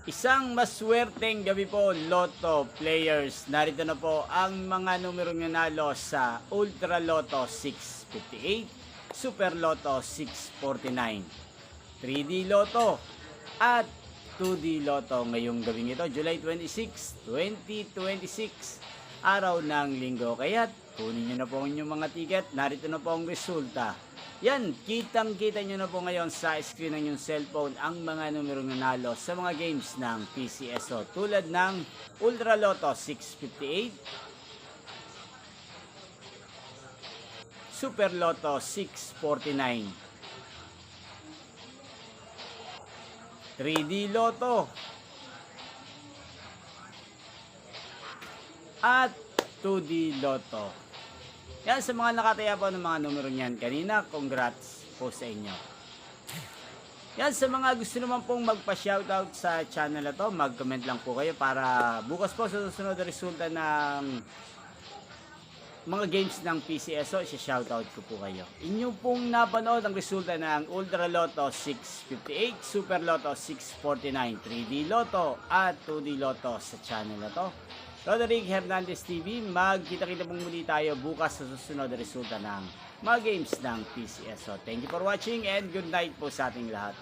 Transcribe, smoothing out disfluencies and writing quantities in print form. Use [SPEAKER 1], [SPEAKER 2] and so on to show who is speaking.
[SPEAKER 1] Isang maswerteng gabi po, Lotto players. Narito na po ang mga numerong nanalo sa Ultra Lotto 658, Super Lotto 649, 3D Lotto at 2D Lotto ngayong gabing ito, July 26, 2026, araw ng linggo. Kaya't kunin nyo na po ang inyong mga ticket. Narito na po ang resulta. Yan, kitang-kita nyo na po ngayon sa screen ng inyong cellphone ang mga numerong nanalo sa mga games ng PCSO tulad ng Ultra Lotto 658, Super Lotto 649, 3D Lotto at 2D Lotto. Yan, sa mga nakataya po ng mga numero niyan kanina, congrats po sa inyo. Yan, sa mga gusto naman pong magpa-shoutout sa channel na to, mag-comment lang po kayo para bukas po sa susunod na resulta ng mga games ng PCSO, isa-shoutout ko po kayo. Inyo pong napanood ang resulta ng Ultra Lotto 658, Super Lotto 649, 3D Lotto at 2D Lotto sa channel na to. Roderick Hernandez TV, magkita-kita pong muli tayo bukas sa susunod na resulta ng mga games ng PCSO. Thank you for watching and good night po sa ating lahat.